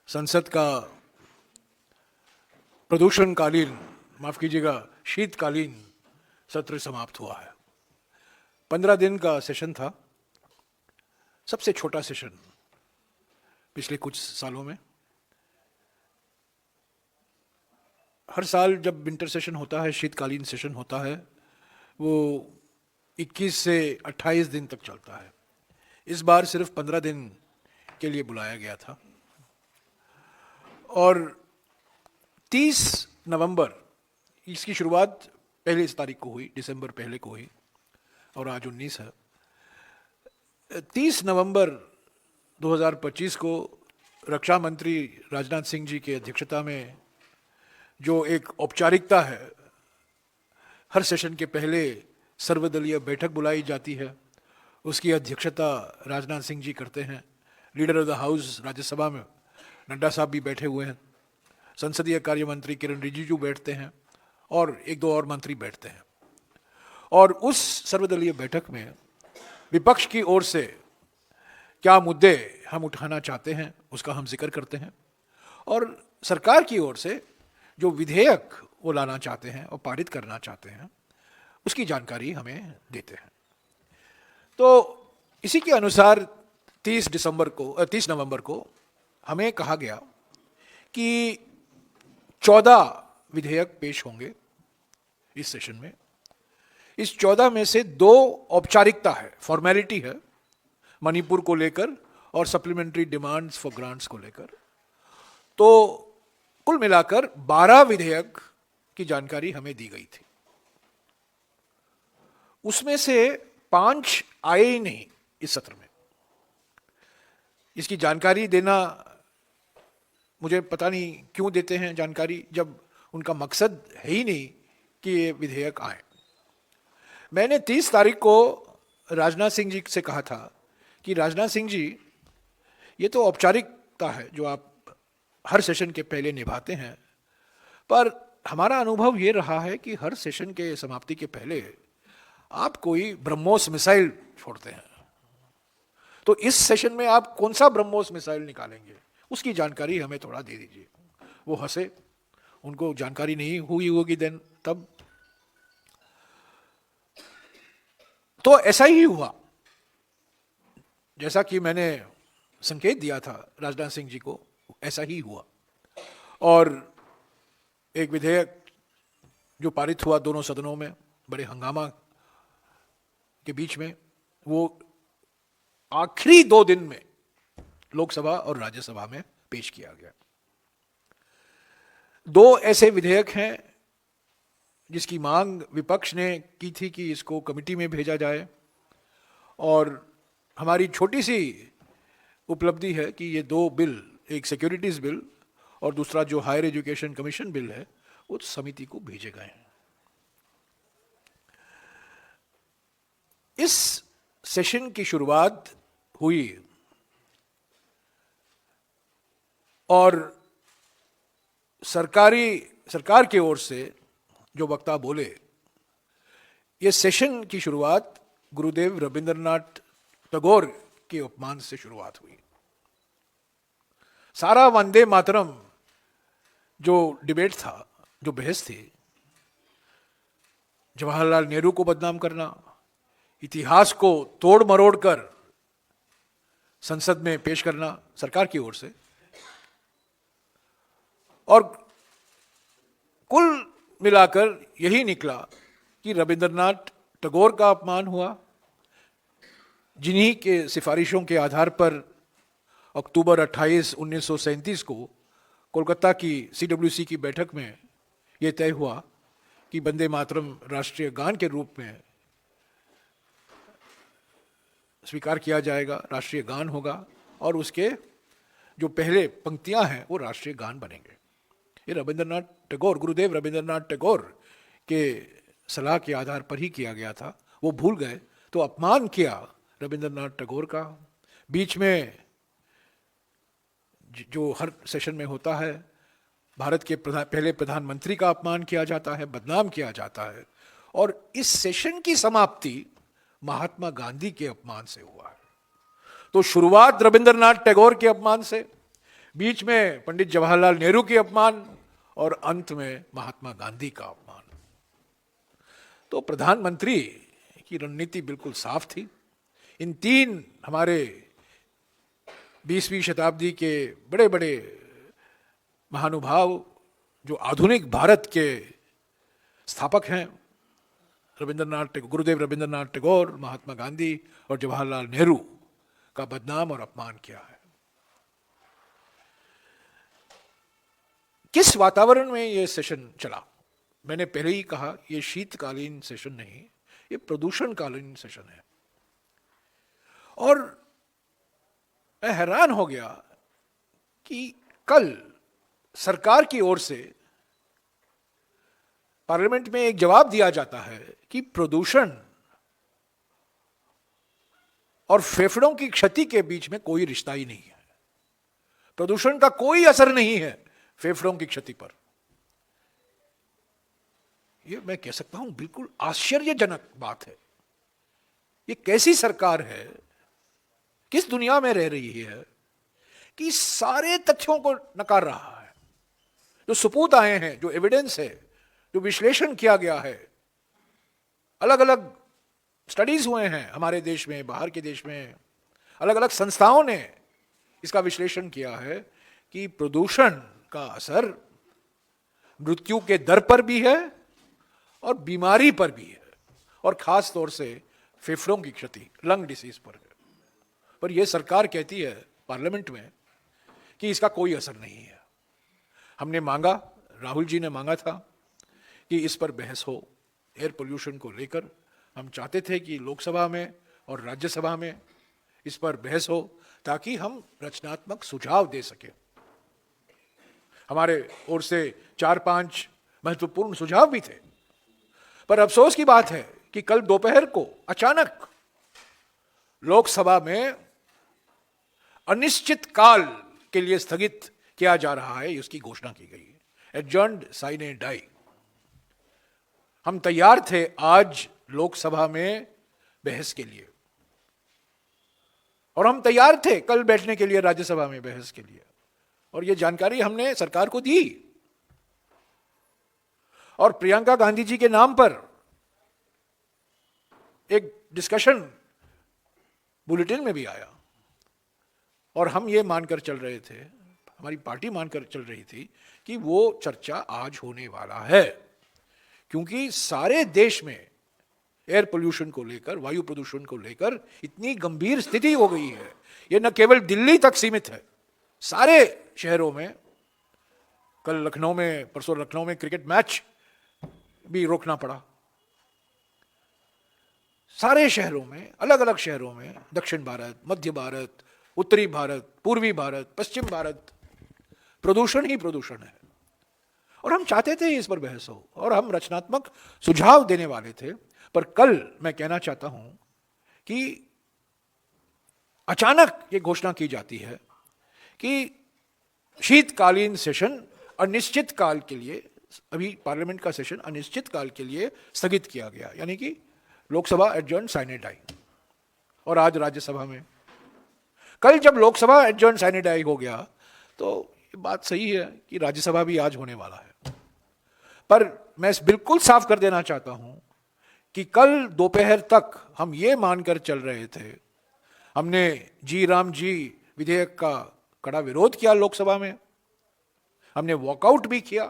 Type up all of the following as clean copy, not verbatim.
संसद का प्रदूषणकालीन, माफ कीजिएगा, शीतकालीन सत्र समाप्त हुआ है। 15 दिन का सेशन था, सबसे छोटा सेशन पिछले कुछ सालों में। हर साल जब विंटर सेशन होता है, शीतकालीन सेशन होता है, वो 21 से 28 दिन तक चलता है। इस बार सिर्फ 15 दिन के लिए बुलाया गया था और 30 नवंबर इसकी शुरुआत पहली तारीख को हुई, दिसंबर पहले को हुई और आज 19 है। 30 नवंबर 2025 को रक्षा मंत्री राजनाथ सिंह जी की अध्यक्षता में जो एक औपचारिकता है, हर सेशन के पहले सर्वदलीय बैठक बुलाई जाती है, उसकी अध्यक्षता राजनाथ सिंह जी करते हैं। Leader of the house Rajya Sabha में नड्डा साहब भी बैठे हुए हैं, संसदीय कार्य मंत्री किरण रिजिजू बैठते हैं और एक दो और मंत्री बैठते हैं। और उस सर्वदलीय बैठक में विपक्ष की ओर से क्या मुद्दे हम उठाना चाहते हैं उसका हम जिक्र करते हैं और सरकार की ओर से जो विधेयक वो लाना चाहते हैं और पारित करना चाहते हैं उसकी जानकारी हमें देते हैं। तो इसी के अनुसार 30 नवंबर को हमें कहा गया कि 14 विधेयक पेश होंगे इस सेशन में। इस 14 में से 2 औपचारिकता है, फॉर्मेलिटी है, मणिपुर को लेकर और सप्लीमेंट्री डिमांड्स फॉर ग्रांट्स को लेकर। तो कुल मिलाकर 12 विधेयक की जानकारी हमें दी गई थी। उसमें से 5 आए ही नहीं इस सत्र में। इसकी जानकारी देना, मुझे पता नहीं क्यों देते हैं जानकारी जब उनका मकसद है ही नहीं कि ये विधेयक आए। मैंने 30 तारीख को राजनाथ सिंह जी से कहा था कि राजनाथ सिंह जी, ये तो औपचारिकता है जो आप हर सेशन के पहले निभाते हैं, पर हमारा अनुभव ये रहा है कि हर सेशन के समाप्ति के पहले आप कोई ब्रह्मोस मिसाइल छोड़ते हैं। तो इस सेशन में आप कौन सा ब्रह्मोस मिसाइल निकालेंगे, उसकी जानकारी हमें थोड़ा दे दीजिए। वो हंसे, उनको जानकारी नहीं हुई होगी देन तब। तो ऐसा ही हुआ जैसा कि मैंने संकेत दिया था राजनाथ सिंह जी को, ऐसा ही हुआ। और एक विधेयक जो पारित हुआ दोनों सदनों में बड़े हंगामा के बीच में, वो आखिरी 2 दिन में लोकसभा और राज्यसभा में पेश किया गया। 2 ऐसे विधेयक हैं जिसकी मांग विपक्ष ने की थी कि इसको कमेटी में भेजा जाए, और हमारी छोटी सी उपलब्धि है कि ये 2 बिल, एक सिक्योरिटीज बिल और दूसरा जो हायर एजुकेशन कमीशन बिल है, वो समिति को भेजे गए हैं। इस सेशन की शुरुआत हुई और सरकार की ओर से जो वक्ता बोले, ये सेशन की शुरुआत गुरुदेव रविंद्रनाथ टैगोर के उपमान से शुरुआत हुई। सारा वंदे मातरम जो डिबेट था, जो बहस थी, जवाहरलाल नेहरू को बदनाम करना, इतिहास को तोड़ मरोड़ कर संसद में पेश करना सरकार की ओर से, और कुल मिलाकर यही निकला कि रविंद्रनाथ टैगोर का अपमान हुआ, जिन्हीं के सिफारिशों के आधार पर अक्टूबर 28, 1937 को कोलकाता की CWC की बैठक में यह तय हुआ कि वंदे मातरम राष्ट्रीय गान के रूप में स्वीकार किया जाएगा, राष्ट्रीय गान होगा और उसके जो पहले पंक्तियां हैं वो राष्ट्रीय गान बनेंगे। ये रविंद्रनाथ टैगोर, गुरुदेव रविंद्रनाथ टैगोर के सलाह के आधार पर ही किया गया था। वो भूल गए तो अपमान किया रविंद्रनाथ टैगोर का। बीच में जो हर सेशन में होता है, भारत के पहले प्रधानमंत्री का अपमान किया जाता है, बदनाम किया जाता है, और इस सेशन की समाप्ति महात्मा गांधी के अपमान से हुआ है। तो शुरुआत रविंद्रनाथ टैगोर के अपमान से, बीच में पंडित जवाहरलाल नेहरू की अपमान और अंत में महात्मा गांधी का अपमान। तो प्रधानमंत्री की रणनीति बिल्कुल साफ थी। इन तीन हमारे 20वीं शताब्दी के बड़े बड़े महानुभाव जो आधुनिक भारत के स्थापक हैं, गुरुदेव रविंद्रनाथ टैगोर, महात्मा गांधी और जवाहरलाल नेहरू का बदनाम और अपमान किया है। किस वातावरण में यह सेशन चला? मैंने पहले ही कहा, यह शीतकालीन सेशन नहीं, यह प्रदूषणकालीन सेशन है। और मैं हैरान हो गया कि कल सरकार की ओर से पार्लियामेंट में एक जवाब दिया जाता है कि प्रदूषण और फेफड़ों की क्षति के बीच में कोई रिश्ता ही नहीं है, प्रदूषण का कोई असर नहीं है फेफड़ों की क्षति पर। यह मैं कह सकता हूं बिल्कुल आश्चर्यजनक बात है। यह कैसी सरकार है, किस दुनिया में रह रही है कि सारे तथ्यों को नकार रहा है, जो सबूत आए हैं, जो एविडेंस है, जो विश्लेषण किया गया है, अलग अलग स्टडीज हुए हैं हमारे देश में, बाहर के देश में, अलग अलग संस्थाओं ने इसका विश्लेषण किया है कि प्रदूषण का असर मृत्यु के दर पर भी है और बीमारी पर भी है, और खास तौर से फेफड़ों की क्षति, लंग डिसीज पर है। पर यह सरकार कहती है पार्लियामेंट में कि इसका कोई असर नहीं है। हमने मांगा, राहुल जी ने मांगा था कि इस पर बहस हो, एयर पोल्यूशन को लेकर। हम चाहते थे कि लोकसभा में और राज्यसभा में इस पर बहस हो ताकि हम रचनात्मक सुझाव दे सकें। हमारे ओर से 4-5 महत्वपूर्ण सुझाव भी थे, पर अफसोस की बात है कि कल दोपहर को अचानक लोकसभा में अनिश्चित काल के लिए स्थगित किया जा रहा है, उसकी घोषणा की गई है, एडजर्न्ड साइने डाई। हम तैयार थे आज लोकसभा में बहस के लिए, और हम तैयार थे कल बैठने के लिए राज्यसभा में बहस के लिए, और यह जानकारी हमने सरकार को दी। और प्रियंका गांधी जी के नाम पर एक डिस्कशन बुलेटिन में भी आया, और हम ये मानकर चल रहे थे, हमारी पार्टी मानकर चल रही थी कि वो चर्चा आज होने वाला है, क्योंकि सारे देश में एयर पोल्यूशन को लेकर, वायु प्रदूषण को लेकर इतनी गंभीर स्थिति हो गई है। ये न केवल दिल्ली तक सीमित है, सारे शहरों में। कल लखनऊ में, परसों लखनऊ में क्रिकेट मैच भी रोकना पड़ा। सारे शहरों में, अलग अलग शहरों में, दक्षिण भारत, मध्य भारत, उत्तरी भारत, पूर्वी भारत, पश्चिम भारत, प्रदूषण ही प्रदूषण है। और हम चाहते थे इस पर बहस हो, और हम रचनात्मक सुझाव देने वाले थे। पर कल मैं कहना चाहता हूं कि अचानक ये घोषणा की जाती है कि शीतकालीन सेशन अनिश्चित काल के लिए, अभी पार्लियामेंट का सेशन अनिश्चित काल के लिए स्थगित किया गया, यानी कि लोकसभा एडजर्न साइने डाई। और आज राज्यसभा में, कल जब लोकसभा एडजर्न साइने डाई हो गया तो ये बात सही है कि राज्यसभा भी आज होने वाला है। पर मैं बिल्कुल साफ कर देना चाहता हूं कि कल दोपहर तक हम ये मानकर चल रहे थे, हमने जी राम जी विधेयक का कड़ा विरोध किया लोकसभा में, हमने वॉकआउट भी किया,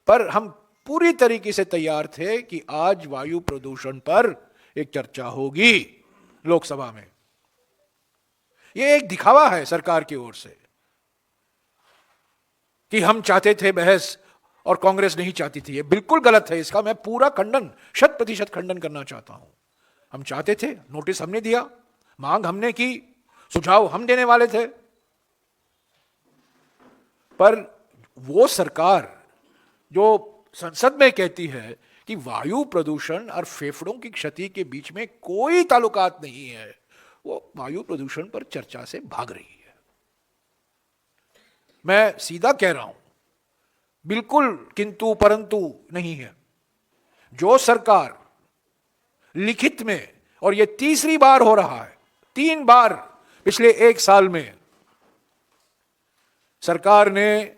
पर हम पूरी तरीके से तैयार थे कि आज वायु प्रदूषण पर एक चर्चा होगी लोकसभा में। यह एक दिखावा है सरकार की ओर से कि हम चाहते थे बहस और कांग्रेस नहीं चाहती थी। यह बिल्कुल गलत है, इसका मैं पूरा खंडन, 100% खंडन करना चाहता हूं। हम चाहते थे, नोटिस हमने दिया, मांग हमने की, सुझाव हम देने वाले थे, पर वो सरकार जो संसद में कहती है कि वायु प्रदूषण और फेफड़ों की क्षति के बीच में कोई ताल्लुकात नहीं है, वो वायु प्रदूषण पर चर्चा से भाग रही है। मैं सीधा कह रहा हूं, बिल्कुल किंतु परंतु नहीं है। जो सरकार लिखित में, और यह तीसरी बार हो रहा है, 3 बार पिछले 1 साल में सरकार ने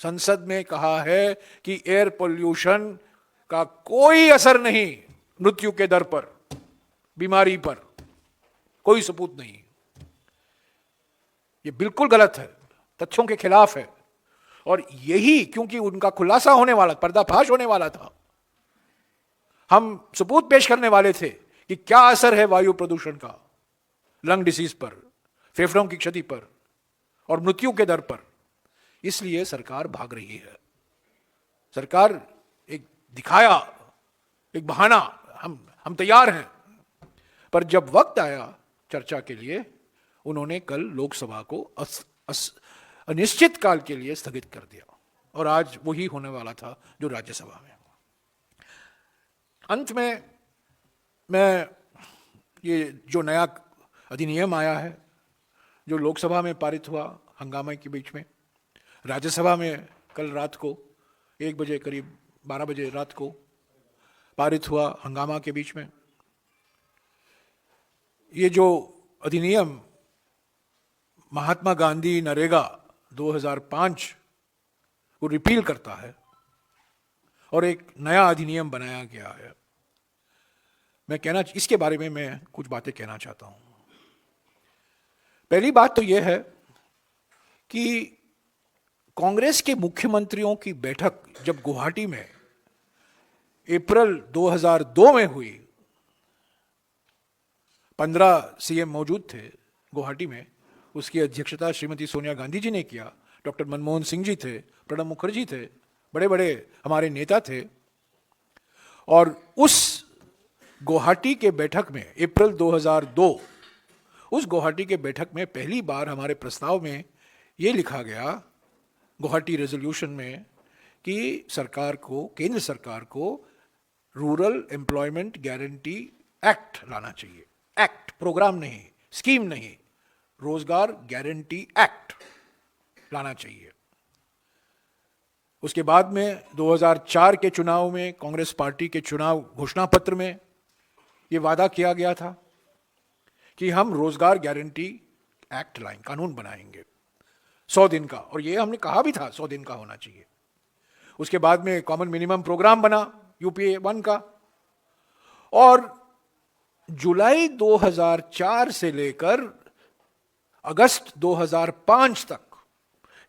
संसद में कहा है कि एयर पोल्यूशन का कोई असर नहीं मृत्यु के दर पर, बीमारी पर, कोई सबूत नहीं। ये बिल्कुल गलत है, तथ्यों के खिलाफ है। और यही क्योंकि उनका खुलासा होने वाला, पर्दाफाश होने वाला था, हम सबूत पेश करने वाले थे कि क्या असर है वायु प्रदूषण का लंग डिसीज पर, फेफड़ों की क्षति पर और मृत्यु के दर पर। इसलिए सरकार भाग रही है। सरकार एक दिखाया, एक बहाना, हम तैयार हैं, पर जब वक्त आया चर्चा के लिए, उन्होंने कल लोकसभा को अनिश्चित काल के लिए स्थगित कर दिया और आज वही होने वाला था जो राज्यसभा में। अंत में मैं ये जो नया अधिनियम आया है, जो लोकसभा में पारित हुआ हंगामे के बीच में, राज्यसभा में कल रात को 1 बजे, करीब 12 बजे रात को पारित हुआ हंगामा के बीच में, ये जो अधिनियम महात्मा गांधी नरेगा 2005 को रिपील करता है और एक नया अधिनियम बनाया गया है, इसके बारे में मैं कुछ बातें कहना चाहता हूं। पहली बात तो यह है कि कांग्रेस के मुख्यमंत्रियों की बैठक जब गुवाहाटी में अप्रैल 2002 में हुई, 15 सीएम मौजूद थे गुवाहाटी में, उसकी अध्यक्षता श्रीमती सोनिया गांधी जी ने किया, डॉक्टर मनमोहन सिंह जी थे, प्रणब मुखर्जी थे, बड़े बड़े हमारे नेता थे। और उस गुवाहाटी के बैठक में अप्रैल 2002, उस गुवाहाटी के बैठक में पहली बार हमारे प्रस्ताव में ये लिखा गया, गुवाहाटी रेजोल्यूशन में, कि सरकार को, केंद्र सरकार को रूरल एम्प्लॉयमेंट गारंटी एक्ट लाना चाहिए। एक्ट, प्रोग्राम नहीं, स्कीम नहीं, रोजगार गारंटी एक्ट लाना चाहिए। उसके बाद में 2004 के चुनाव में, कांग्रेस पार्टी के चुनाव घोषणा पत्र में यह वादा किया गया था कि हम रोजगार गारंटी एक्ट लाएंगे, कानून बनाएंगे 100 दिन का, और ये हमने कहा भी था 100 दिन का होना चाहिए। उसके बाद में कॉमन मिनिमम प्रोग्राम बना यूपीए 1 का, और जुलाई 2004 से लेकर अगस्त 2005 तक,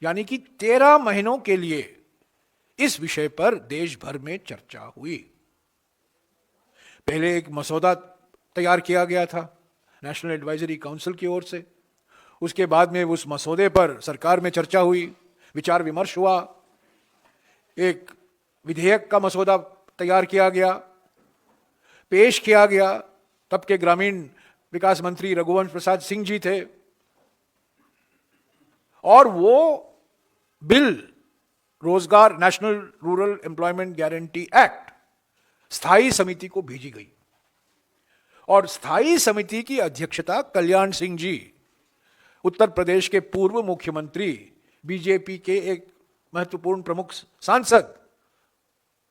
यानी कि 13 महीनों के लिए इस विषय पर देश भर में चर्चा हुई। पहले एक मसौदा तैयार किया गया था नेशनल एडवाइजरी काउंसिल की ओर से, उसके बाद में उस मसौदे पर सरकार में चर्चा हुई, विचार विमर्श हुआ, एक विधेयक का मसौदा तैयार किया गया, पेश किया गया। तब के ग्रामीण विकास मंत्री रघुवंश प्रसाद सिंह जी थे, और वो बिल, रोजगार national rural employment guarantee act, स्थायी समिति को भेजी गई, और स्थायी समिति की अध्यक्षता कल्याण सिंह जी, उत्तर प्रदेश के पूर्व मुख्यमंत्री, बीजेपी के एक महत्वपूर्ण प्रमुख सांसद,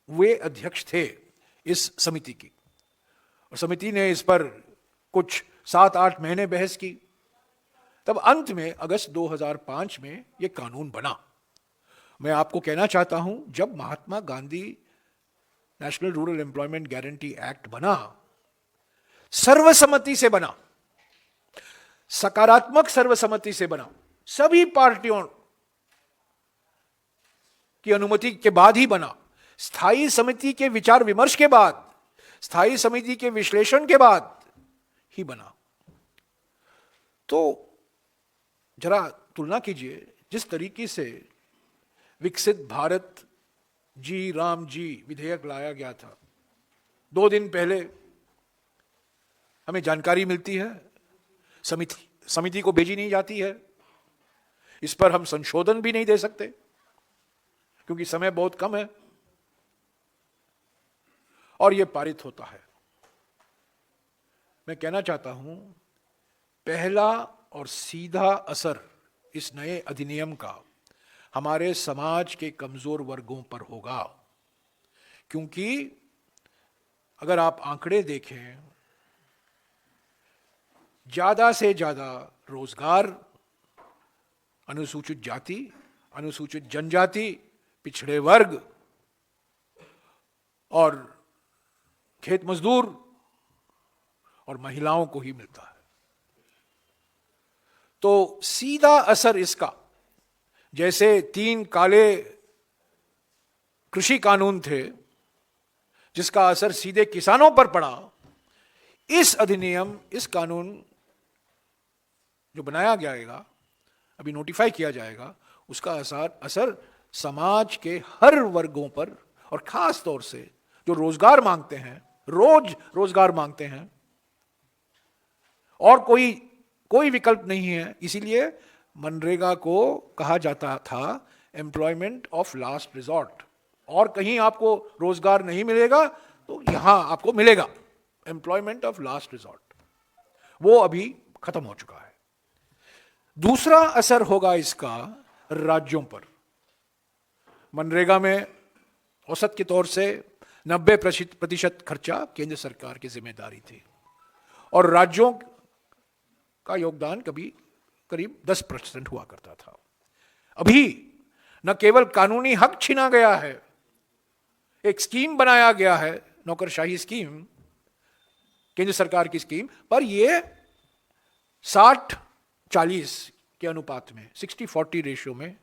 वे अध्यक्ष थे इस समिति की। और समिति ने इस पर कुछ 7-8 महीने बहस की। तब अंत में अगस्त 2005 में यह कानून बना। मैं आपको कहना चाहता हूं, जब Mahatma Gandhi national rural employment guarantee act बना, सर्वसम्मति से बना, सकारात्मक सर्वसम्मति से बना, सभी पार्टियों की अनुमति के बाद ही बना, स्थायी समिति के विचार विमर्श के बाद, स्थायी समिति के विश्लेषण के बाद ही बना। तो जरा तुलना कीजिए, जिस तरीके से विकसित भारत जी राम जी विधेयक लाया गया था, 2 दिन पहले हमें जानकारी मिलती है, समिति को भेजी नहीं जाती है, इस पर हम संशोधन भी नहीं दे सकते क्योंकि समय बहुत कम है, और यह पारित होता है। मैं कहना चाहता हूं, पहला और सीधा असर इस नए अधिनियम का हमारे समाज के कमजोर वर्गों पर होगा, क्योंकि अगर आप आंकड़े देखें, ज्यादा से ज्यादा रोजगार अनुसूचित जाति अनुसूचित जनजाति, पिछड़े वर्ग और खेत मजदूर और महिलाओं को ही मिलता है। तो सीधा असर इसका, जैसे 3 काले कृषि कानून थे जिसका असर सीधे किसानों पर पड़ा, इस अधिनियम, इस कानून जो बनाया जाएगा, अभी नोटिफाई किया जाएगा, उसका असर समाज के हर वर्गों पर, और खास तौर से जो रोजगार मांगते हैं, रोजगार मांगते हैं और कोई विकल्प नहीं है। इसीलिए मनरेगा को कहा जाता था एम्प्लॉयमेंट ऑफ लास्ट रिजॉर्ट। और कहीं आपको रोजगार नहीं मिलेगा तो यहां आपको मिलेगा, एम्प्लॉयमेंट ऑफ लास्ट रिजॉर्ट। वो अभी खत्म हो चुका है। दूसरा असर होगा इसका राज्यों पर। मनरेगा में औसत के तौर से 90% खर्चा केंद्र सरकार की जिम्मेदारी थी और राज्यों का योगदान करीब 10% हुआ करता था। अभी न केवल कानूनी हक छीना गया है, एक स्कीम बनाया गया है, नौकरशाही स्कीम, केंद्र सरकार की स्कीम, पर यह 60-40 के अनुपात में, 60-40 रेशियो में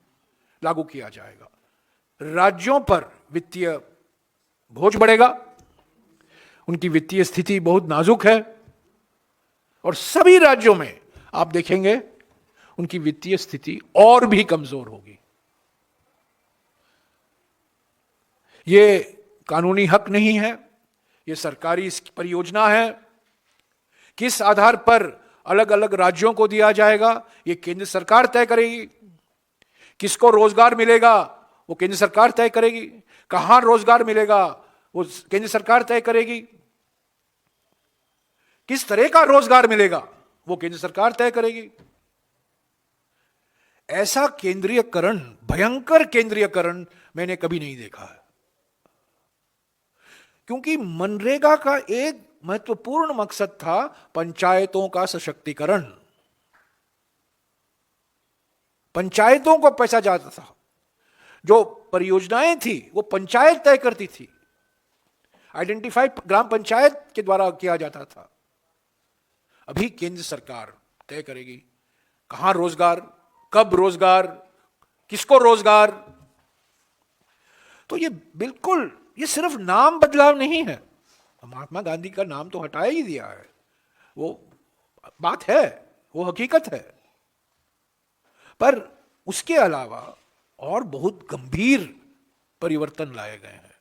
लागू किया जाएगा। राज्यों पर वित्तीय बोझ बढ़ेगा, उनकी वित्तीय स्थिति बहुत नाजुक है और सभी राज्यों में आप देखेंगे उनकी वित्तीय स्थिति और भी कमजोर होगी। ये कानूनी हक नहीं है, ये सरकारी परियोजना है। किस आधार पर अलग अलग राज्यों को दिया जाएगा, ये केंद्र सरकार तय करेगी। किसको रोजगार मिलेगा, वो केंद्र सरकार तय करेगी। कहां रोजगार मिलेगा, वो केंद्र सरकार तय करेगी। किस तरह का रोजगार मिलेगा, वो केंद्र सरकार तय करेगी। ऐसा केंद्रीयकरण, भयंकर केंद्रीयकरण मैंने कभी नहीं देखा है। क्योंकि मनरेगा का एक महत्वपूर्ण मकसद था पंचायतों का सशक्तिकरण। पंचायतों को पैसा जाता था, जो परियोजनाएं थी वो पंचायत तय करती थी, आइडेंटिफाई ग्राम पंचायत के द्वारा किया जाता था। अभी केंद्र सरकार तय करेगी कहां रोजगार, कब रोजगार, किसको रोजगार। तो ये बिल्कुल, ये सिर्फ नाम बदलाव नहीं है। महात्मा गांधी का नाम तो हटा ही दिया है, वो बात है, वो हकीकत है, पर उसके अलावा और बहुत गंभीर परिवर्तन लाए गए हैं,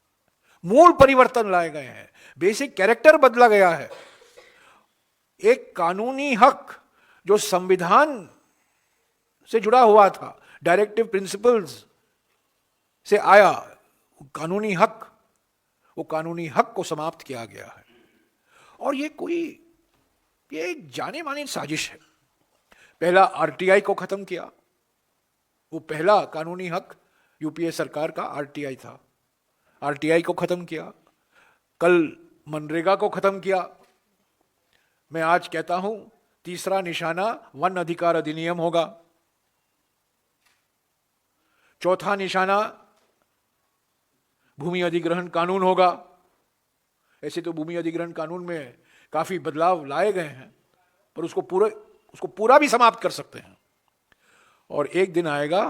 मूल परिवर्तन लाए गए हैं, बेसिक कैरेक्टर बदला गया है। एक कानूनी हक जो संविधान से जुड़ा हुआ था, डायरेक्टिव प्रिंसिपल्स से आया कानूनी हक, वो कानूनी हक को समाप्त किया गया है। और ये जाने मानी साजिश है। पहला आरटीआई को खत्म किया, वो पहला कानूनी हक यूपीए सरकार का आरटीआई था, आरटीआई को खत्म किया। कल मनरेगा को खत्म किया। मैं आज कहता हूं तीसरा निशाना वन अधिकार अधिनियम होगा, चौथा निशाना भूमि अधिग्रहण कानून होगा। ऐसे तो भूमि अधिग्रहण कानून में काफी बदलाव लाए गए हैं, पर उसको पूरा भी समाप्त कर सकते हैं। और एक दिन आएगा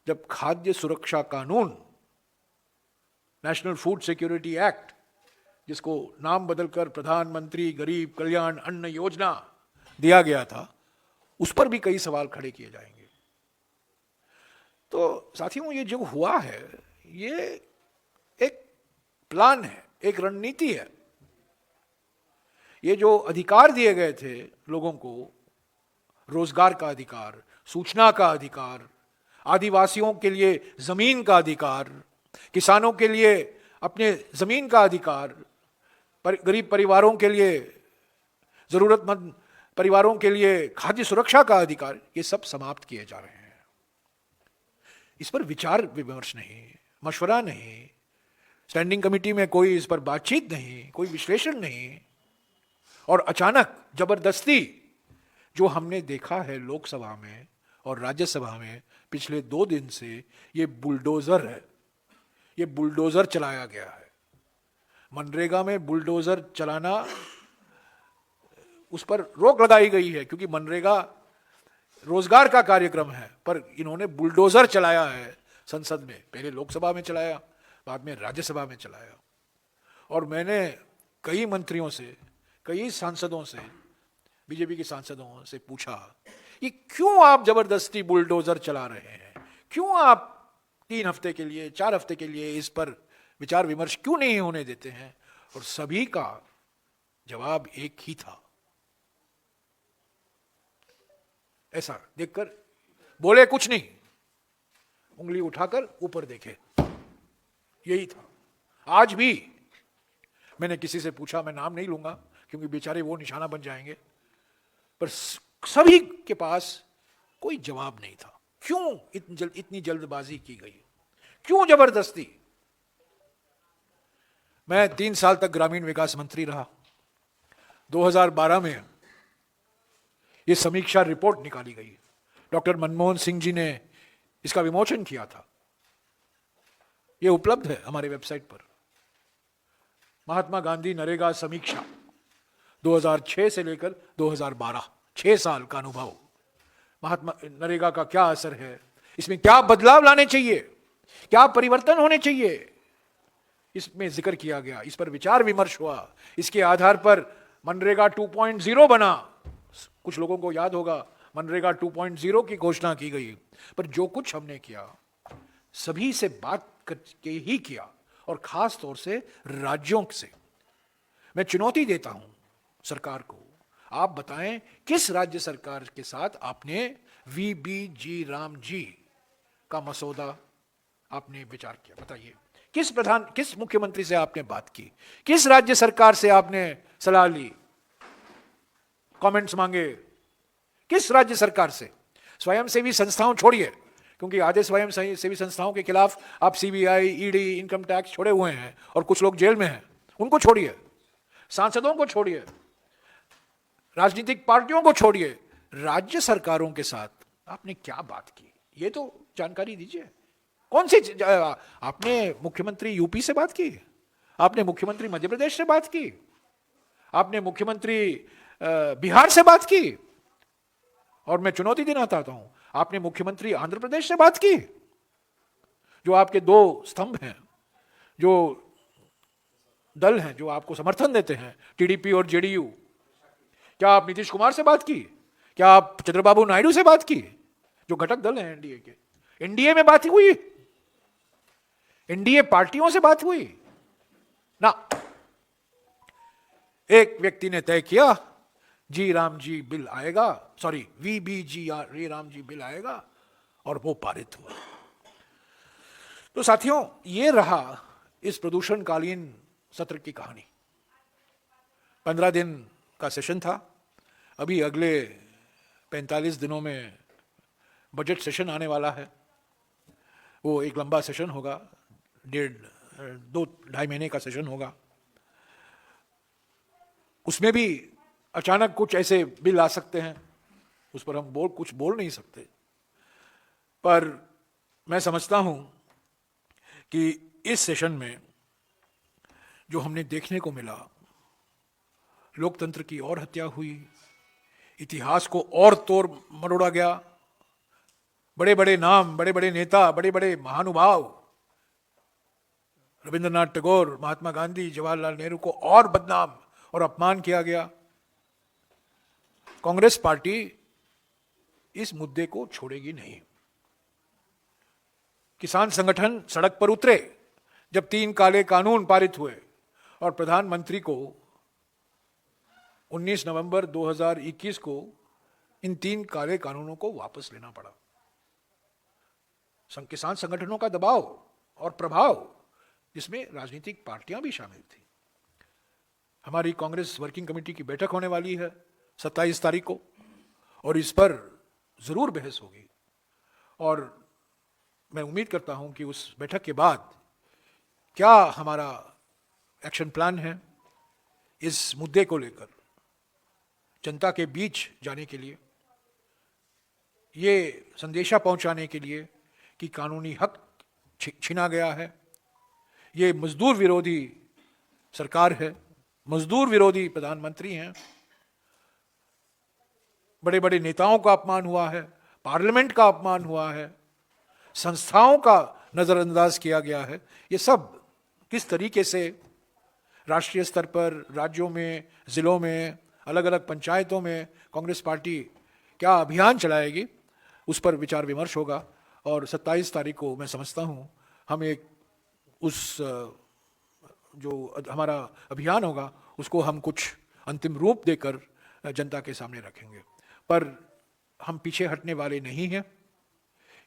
जब खाद्य सुरक्षा कानून, नेशनल फूड सिक्योरिटी एक्ट, जिसको नाम बदलकर प्रधानमंत्री गरीब कल्याण अन्न योजना दिया गया था, उस पर भी कई सवाल खड़े किए जाएंगे। तो साथियों, ये जो हुआ है ये एक प्लान है, एक रणनीति है। ये जो अधिकार दिए गए थे लोगों को, रोजगार का अधिकार, सूचना का अधिकार, आदिवासियों के लिए जमीन का अधिकार, किसानों के लिए अपने जमीन का अधिकार, गरीब परिवारों के लिए, जरूरतमंद परिवारों के लिए खाद्य सुरक्षा का अधिकार, ये सब समाप्त किए जा रहे हैं। इस पर विचार विमर्श नहीं, मशवरा नहीं, स्टैंडिंग कमेटी में कोई इस पर बातचीत नहीं, कोई विश्लेषण नहीं, और अचानक जबरदस्ती जो हमने देखा है लोकसभा में, और राज्यसभा में पिछले 2 दिन से ये बुलडोजर है, ये बुलडोजर चलाया गया है। मनरेगा में बुलडोजर चलाना, उस पर रोक लगाई गई है क्योंकि मनरेगा रोजगार का कार्यक्रम है, पर इन्होंने बुलडोजर चलाया है संसद में। पहले लोकसभा में चलाया, बाद में राज्यसभा में चलाया। और मैंने कई मंत्रियों से, कई सांसदों से, बीजेपी के सांसदों से पूछा कि क्यों आप जबरदस्ती बुलडोजर चला रहे हैं, क्यों आप 3 हफ्ते के लिए, 4 हफ्ते के लिए इस पर विचार विमर्श क्यों नहीं होने देते हैं। और सभी का जवाब एक ही था, ऐसा देखकर बोले कुछ नहीं, उंगली उठाकर ऊपर देखे, यही था। आज भी मैंने किसी से पूछा, मैं नाम नहीं लूंगा क्योंकि बेचारे वो निशाना बन जाएंगे, पर सभी के पास कोई जवाब नहीं था। क्यों इतनी जल्दबाजी की गई, क्यों जबरदस्ती। मैं 3 साल तक ग्रामीण विकास मंत्री रहा। 2012 में यह समीक्षा रिपोर्ट निकाली गई, डॉक्टर मनमोहन सिंह जी ने इसका विमोचन किया था। यह उपलब्ध है हमारे वेबसाइट पर। महात्मा गांधी नरेगा समीक्षा 2006 से लेकर 2012, 6 साल का अनुभव। महात्मा नरेगा का क्या असर है, इसमें क्या बदलाव लाने चाहिए, क्या परिवर्तन होने चाहिए, इसमें जिक्र किया गया, इस पर विचार विमर्श हुआ। इसके आधार पर मनरेगा 2.0 बना। कुछ लोगों को याद होगा मनरेगा 2.0 की घोषणा की गई। पर जो कुछ हमने किया सभी से बात करके ही किया, और खास तौर से राज्यों से। मैं चुनौती देता हूं सरकार को, आप बताएं किस राज्य सरकार के साथ आपने वीबीजी राम जी का मसौदा आपने विचार किया, बताइए। किस मुख्यमंत्री से आपने बात की, किस राज्य सरकार से आपने सलाह ली, कमेंट्स मांगे, किस राज्य सरकार से। स्वयंसेवी संस्थाओं छोड़िए, क्योंकि आधे स्वयं सेवी संस्थाओं के खिलाफ आप सीबीआई, ईडी, इनकम टैक्स छोड़े हुए हैं और कुछ लोग जेल में हैं, उनको छोड़िए। सांसदों को छोड़िए, राजनीतिक पार्टियों को छोड़िए, राज्य सरकारों के साथ आपने क्या बात की, ये तो जानकारी दीजिए। कौन सी, आपने मुख्यमंत्री यूपी से बात की, आपने मुख्यमंत्री मध्य प्रदेश से बात की, आपने मुख्यमंत्री बिहार से बात की, और मैं चुनौती देना चाहता हूं, आपने मुख्यमंत्री आंध्र प्रदेश से बात की, जो आपके 2 स्तंभ हैं, जो दल हैं जो आपको समर्थन देते हैं, टीडीपी और जेडीयू। क्या आप नीतीश कुमार से बात की, क्या आप चंद्रबाबू नायडू से बात की, जो घटक दल हैं एनडीए के। एनडीए में बात हुई, एनडीए पार्टियों से बात हुई ना। एक व्यक्ति ने तय किया जी राम जी बिल आएगा, sorry VBG Ram ji bill आएगा, और वो पारित हुआ। तो साथियों, ये रहा इस प्रदूषणकालीन सत्र की कहानी। 15 दिन का सेशन था। अभी अगले 45 दिनों में बजट सेशन आने वाला है। वो एक लंबा सेशन होगा, 2-2.5 महीने का सेशन होगा। उसमें भी अचानक कुछ ऐसे बिल आ सकते हैं, उस पर हम कुछ बोल नहीं सकते। पर मैं समझता हूं कि इस सेशन में जो हमने देखने को मिला, लोकतंत्र की और हत्या हुई, इतिहास को और तोड़ मरोड़ा गया, बड़े बड़े नाम, बड़े बड़े नेता, बड़े बड़े महानुभाव, रविंद्रनाथ टैगोर, महात्मा गांधी, जवाहरलाल नेहरू को और बदनाम और अपमान किया गया। कांग्रेस पार्टी इस मुद्दे को छोड़ेगी नहीं। किसान संगठन सड़क पर उतरे जब 3 काले कानून पारित हुए, और प्रधानमंत्री को 19 नवंबर 2021 को इन 3 काले कानूनों को वापस लेना पड़ा। किसान संगठनों का दबाव और प्रभाव, जिसमें राजनीतिक पार्टियां भी शामिल थी। हमारी कांग्रेस वर्किंग कमेटी की बैठक होने वाली है 27 तारीख को, और इस पर जरूर बहस होगी। और मैं उम्मीद करता हूं कि उस बैठक के बाद क्या हमारा एक्शन प्लान है इस मुद्दे को लेकर जनता के बीच जाने के लिए। ये संदेशा पहुंचाने के लिए कि कानूनी हक छीना गया है, ये मजदूर विरोधी सरकार है, मजदूर विरोधी प्रधानमंत्री हैं, बड़े बड़े नेताओं का अपमान हुआ है, पार्लियामेंट का अपमान हुआ है, संस्थाओं का नज़रअंदाज किया गया है। ये सब किस तरीके से राष्ट्रीय स्तर पर, राज्यों में, ज़िलों में, अलग अलग पंचायतों में कांग्रेस पार्टी क्या अभियान चलाएगी, उस पर विचार विमर्श होगा। और 27 तारीख को मैं समझता हूँ हम एक उस जो हमारा अभियान होगा उसको हम कुछ अंतिम रूप देकर जनता के सामने रखेंगे। पर हम पीछे हटने वाले नहीं हैं।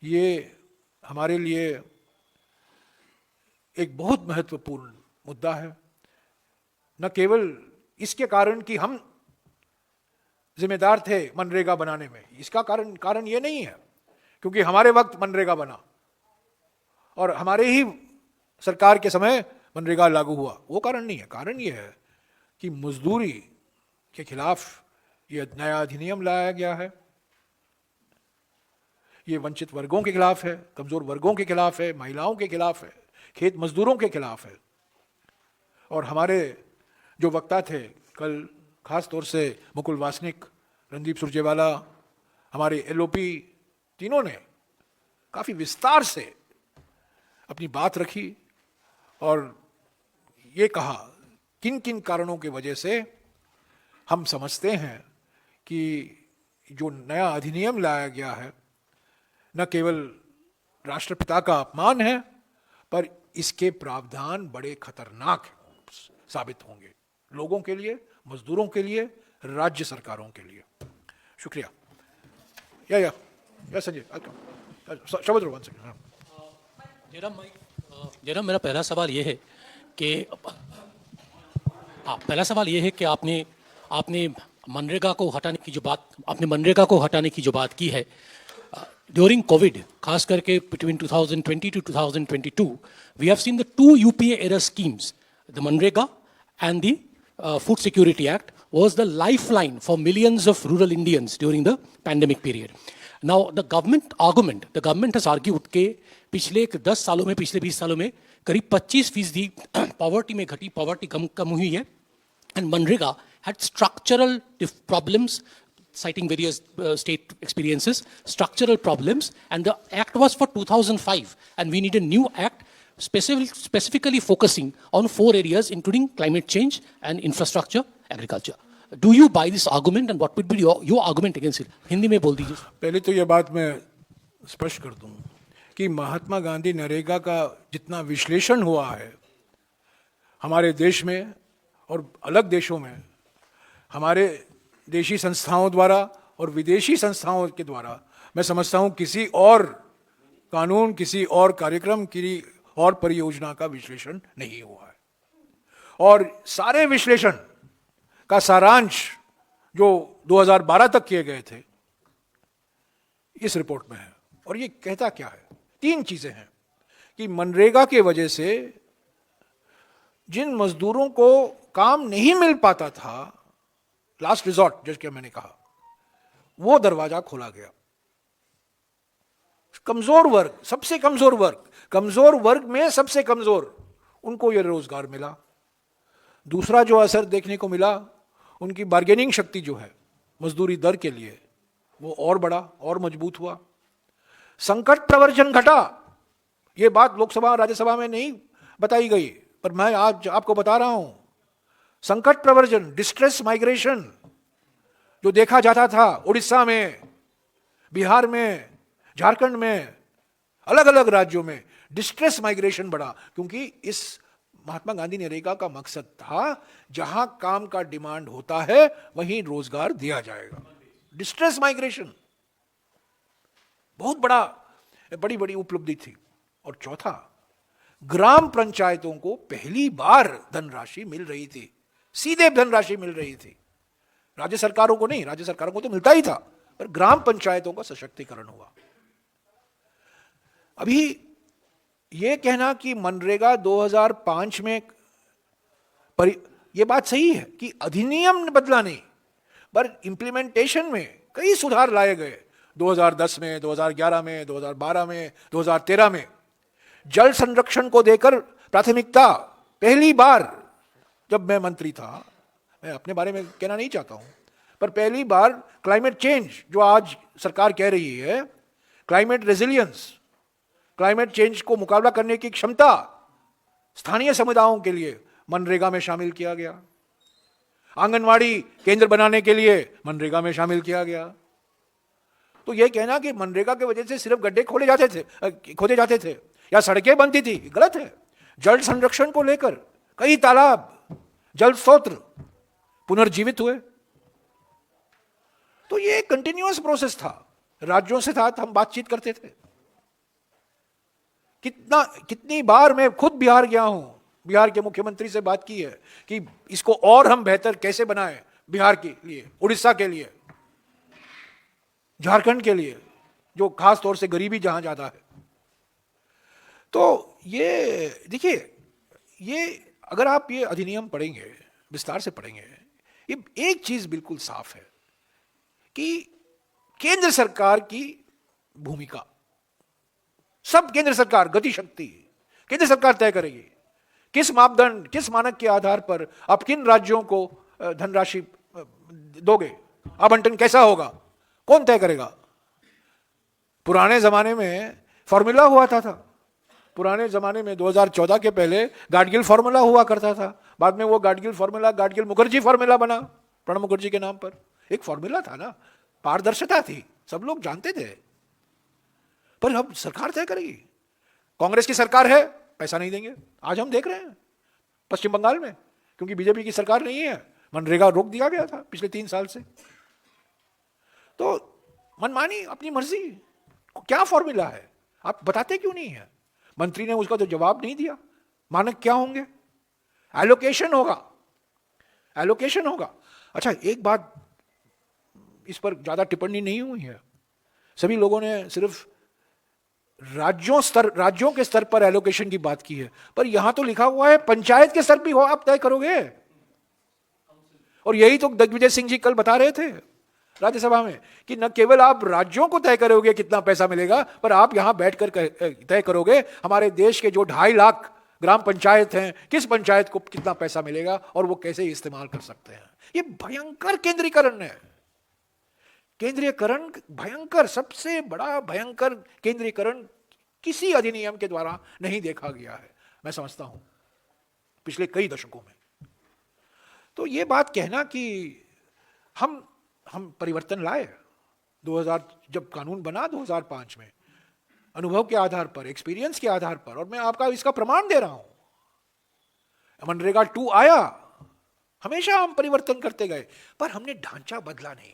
ये हमारे लिए एक बहुत महत्वपूर्ण मुद्दा है, न केवल इसके कारण कि हम जिम्मेदार थे मनरेगा बनाने में, इसका कारण ये नहीं है क्योंकि हमारे वक्त मनरेगा बना और हमारे ही सरकार के समय मनरेगा लागू हुआ, वो कारण नहीं है। कारण ये है कि मजदूरी के खिलाफ ये नया अधिनियम लाया गया है, ये वंचित वर्गों के खिलाफ है, कमजोर वर्गों के खिलाफ है, महिलाओं के खिलाफ है, खेत मजदूरों के खिलाफ है। और हमारे जो वक्ता थे कल, खास तौर से मुकुल वासनिक, रणदीप सुरजेवाला, हमारे एलओपी, तीनों ने काफ़ी विस्तार से अपनी बात रखी और ये कहा किन किन कारणों की वजह से हम समझते हैं कि जो नया अधिनियम लाया गया है न केवल राष्ट्रपिता का अपमान है, पर इसके प्रावधान बड़े खतरनाक साबित होंगे लोगों के लिए, मजदूरों के लिए, राज्य सरकारों के लिए। शुक्रिया। या संजय, शब्द वन सेकंड। जयराम, मेरा पहला सवाल ये है कि आपने मनरेगा को हटाने की जो बात की है ड्यूरिंग कोविड, खास करके between 2020 to 2022, we have seen the two UPA era schemes, the Manrega and the Food Security Act was the lifeline for millions of rural Indians during the pandemic period. Now the government has argued कि पिछले 10 सालों में, पिछले 20 सालों में करीब 25% poverty कम हुई है, and Manrega had structural problems, citing various state experiences, structural problems, and the act was for 2005, and we need a new act specifically focusing on 4 areas including climate change and infrastructure, agriculture. Do you buy this argument, and what would be your argument against it? Hindi में बोल दीजिए। पहले तो ये बात मैं स्पष्ट कर दूं कि महात्मा गांधी नरेगा का जितना विश्लेषण हुआ है हमारे देश में और अलग देशों में, हमारे देशी संस्थाओं द्वारा और विदेशी संस्थाओं के द्वारा, मैं समझता हूं किसी और कानून, किसी और कार्यक्रम, किसी और परियोजना का विश्लेषण नहीं हुआ है। और सारे विश्लेषण का सारांश जो 2012 तक किए गए थे इस रिपोर्ट में है। और ये कहता क्या है? 3 चीजें हैं कि मनरेगा के वजह से जिन मजदूरों को काम नहीं मिल पाता था, लास्ट रिजॉर्ट जैसे मैंने कहा, वो दरवाजा खोला गया। कमजोर वर्ग, सबसे कमजोर वर्ग में सबसे कमजोर, उनको ये रोजगार मिला। दूसरा जो असर देखने को मिला, उनकी बार्गेनिंग शक्ति जो है मजदूरी दर के लिए, वो और बढ़ा, और मजबूत हुआ। संकट प्रवर्जन घटा। ये बात लोकसभा और राज्यसभा में नहीं बताई गई, पर मैं आज आपको बता रहा हूं। संकट प्रवर्जन, डिस्ट्रेस माइग्रेशन जो देखा जाता था उड़ीसा में, बिहार में, झारखंड में, अलग अलग राज्यों में, डिस्ट्रेस माइग्रेशन बढ़ा क्योंकि इस महात्मा गांधी नरेगा का मकसद था जहां काम का डिमांड होता है वहीं रोजगार दिया जाएगा। डिस्ट्रेस माइग्रेशन बहुत बड़ी उपलब्धि थी। और चौथा, ग्राम पंचायतों को पहली बार धनराशि मिल रही थी, सीधे धनराशि मिल रही थी। राज्य सरकारों को नहीं, राज्य सरकारों को तो मिलता ही था, पर ग्राम पंचायतों का सशक्तिकरण हुआ। अभी यह कहना कि मनरेगा 2005 में यह बात सही है कि अधिनियम बदला नहीं, पर इंप्लीमेंटेशन में कई सुधार लाए गए 2010 में, 2011 में, 2012 में, 2013 में जल संरक्षण को देकर प्राथमिकता, पहली बार जब मैं मंत्री था, मैं अपने बारे में कहना नहीं चाहता हूं, पर पहली बार क्लाइमेट चेंज जो आज सरकार कह रही है, क्लाइमेट रेजिलियंस, क्लाइमेट चेंज को मुकाबला करने की क्षमता स्थानीय समुदायों के लिए मनरेगा में शामिल किया गया। आंगनवाड़ी केंद्र बनाने के लिए मनरेगा में शामिल किया गया। तो यह कहना कि मनरेगा की वजह से सिर्फ गड्ढे खोदे जाते थे या सड़कें बनती थी, गलत है। जल संरक्षण को लेकर कई तालाब, जल स्रोत पुनर्जीवित हुए। तो ये कंटिन्यूअस प्रोसेस था, राज्यों से साथ हम बातचीत करते थे। कितनी बार मैं खुद बिहार गया हूं, बिहार के मुख्यमंत्री से बात की है कि इसको और हम बेहतर कैसे बनाएं, बिहार के लिए, उड़ीसा के लिए, झारखंड के लिए, जो खास तौर से गरीबी जहां ज्यादा है। तो ये देखिए, ये अगर आप ये अधिनियम पढ़ेंगे, विस्तार से पढ़ेंगे, ये एक चीज बिल्कुल साफ है कि केंद्र सरकार की भूमिका, सब केंद्र सरकार, गति शक्ति केंद्र सरकार तय करेगी। किस मापदंड, किस मानक के आधार पर आप किन राज्यों को धनराशि दोगे, आवंटन कैसा होगा, कौन तय करेगा? पुराने जमाने में फॉर्मूला हुआ था। पुराने जमाने में 2014 के पहले गाडगिल फॉर्मूला हुआ करता था। बाद में वो गाडगिल फॉर्मूला गाडगिल मुखर्जी फॉर्मूला बना, प्रणब मुखर्जी के नाम पर। एक फॉर्मूला था ना, पारदर्शिता थी, सब लोग जानते थे। पर अब सरकार तय करेगी। कांग्रेस की सरकार है, पैसा नहीं देंगे। आज हम देख रहे हैं पश्चिम बंगाल में, क्योंकि बीजेपी की सरकार नहीं है, मनरेगा रोक दिया गया था पिछले 3 साल से। तो मनमानी, अपनी मर्जी, क्या फॉर्मूला है आप बताते क्यों नहीं है? मंत्री ने उसका तो जवाब नहीं दिया। मानक क्या होंगे? एलोकेशन होगा, एलोकेशन होगा। अच्छा, एक बात इस पर ज्यादा टिप्पणी नहीं हुई है, सभी लोगों ने सिर्फ राज्यों के स्तर पर एलोकेशन की बात की है, पर यहां तो लिखा हुआ है पंचायत के स्तर भी हो आप तय करोगे। और यही तो दिग्विजय सिंह जी कल बता रहे थे राज्यसभा में कि न केवल आप राज्यों को तय करोगे कितना पैसा मिलेगा, पर आप यहां बैठकर तय करोगे हमारे देश के जो 2.5 लाख ग्राम पंचायत हैं, किस पंचायत को कितना पैसा मिलेगा और वो कैसे इस्तेमाल कर सकते हैं। ये भयंकर केंद्रीकरण है, केंद्रीयकरण भयंकर, सबसे बड़ा भयंकर केंद्रीकरण किसी अधिनियम के द्वारा नहीं देखा गया है, मैं समझता हूं, पिछले कई दशकों में। तो ये बात कहना कि हम परिवर्तन लाए 2000, जब कानून बना 2005 में, अनुभव के आधार पर, एक्सपीरियंस के आधार पर, और मैं आपका इसका प्रमाण दे रहा हूं। मनरेगा 2 आया, हमेशा हम परिवर्तन करते गए, पर हमने ढांचा बदला नहीं,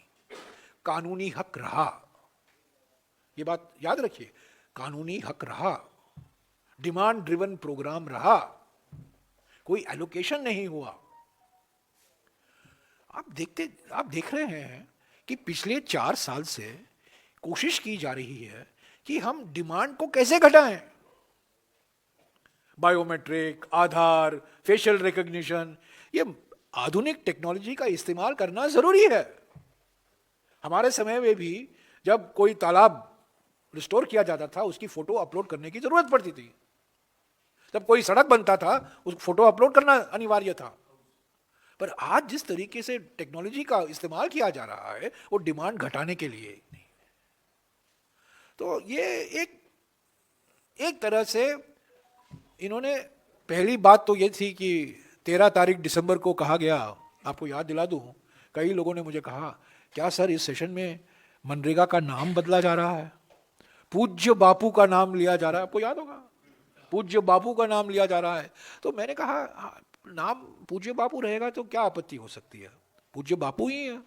कानूनी हक रहा। ये बात याद रखिए, कानूनी हक रहा, डिमांड ड्रिवन प्रोग्राम रहा, कोई एलोकेशन नहीं हुआ। आप देख रहे हैं कि पिछले 4 साल से कोशिश की जा रही है कि हम डिमांड को कैसे घटाएं। बायोमेट्रिक, आधार, फेशियल रिकॉग्निशन, ये आधुनिक टेक्नोलॉजी का इस्तेमाल करना जरूरी है। हमारे समय में भी जब कोई तालाब रिस्टोर किया जाता था, उसकी फोटो अपलोड करने की जरूरत पड़ती थी। जब कोई सड़क बनता था, उस फोटो अपलोड करना अनिवार्य था। पर आज जिस तरीके से टेक्नोलॉजी का इस्तेमाल किया जा रहा है, वो डिमांड घटाने के लिए नहीं। तो ये एक तरह से इन्होंने, पहली बात तो ये थी कि 13 तारीख दिसंबर को कहा गया, आपको याद दिला दूं, कई लोगों ने मुझे कहा, क्या सर इस सेशन में मनरेगा का नाम बदला जा रहा है, पूज्य बापू का नाम लिया जा रहा है? आपको याद होगा, पूज्य बापू का नाम लिया जा रहा है। तो मैंने कहा, नाम पूज्य बापू रहेगा तो क्या आपत्ति हो सकती है, पूज्य बापू ही है।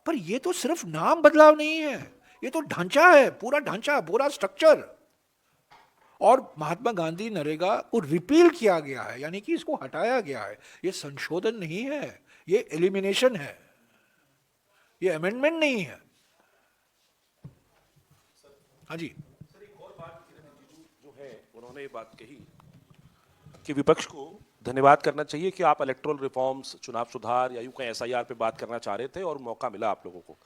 पर ये तो सिर्फ नाम बदलाव नहीं है, ये तो ढांचा है, पूरा ढांचा, पूरा स्ट्रक्चर। और महात्मा गांधी नरेगा को रिपील किया गया है, यानी कि इसको हटाया गया है। ये संशोधन नहीं है, ये एलिमिनेशन है, ये अमेंडमेंट नहीं है। हाँ जी सर, एक और बात किरण रिजिजू जो है, उन्होंने ये बात कही कि विपक्ष को धन्यवाद करना चाहिए कि आप इलेक्टोरल रिफॉर्म्स, चुनाव सुधार या यूं कहीं SIR पे बात करना चाह रहे थे और मौका मिला आप लोगों को।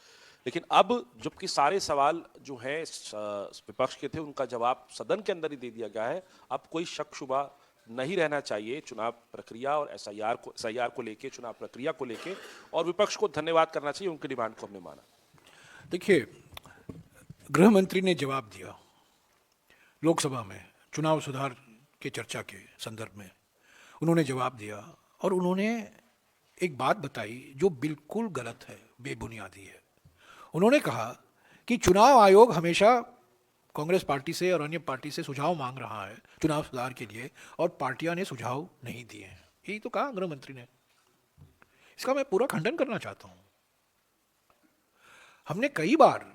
लेकिन अब जबकि सारे सवाल जो है विपक्ष के थे उनका जवाब सदन के अंदर ही दे दिया गया है, अब कोई शक शुबा नहीं रहना चाहिए चुनाव प्रक्रिया और एसआईआर को लेके, चुनाव प्रक्रिया को लेके, और विपक्ष को धन्यवाद करना चाहिए, उनकी डिमांड को हमने माना। देखिए, गृह मंत्री ने जवाब दिया लोकसभा में चुनाव सुधार के चर्चा के संदर्भ में, उन्होंने जवाब दिया और उन्होंने एक बात बताई जो बिल्कुल गलत है, बेबुनियादी है। उन्होंने कहा कि चुनाव आयोग हमेशा कांग्रेस पार्टी से और अन्य पार्टी से सुझाव मांग रहा है चुनाव सुधार के लिए और पार्टियां ने सुझाव नहीं दिए हैं। यही तो कहा गृह मंत्री ने। इसका मैं पूरा खंडन करना चाहता हूं। हमने कई बार,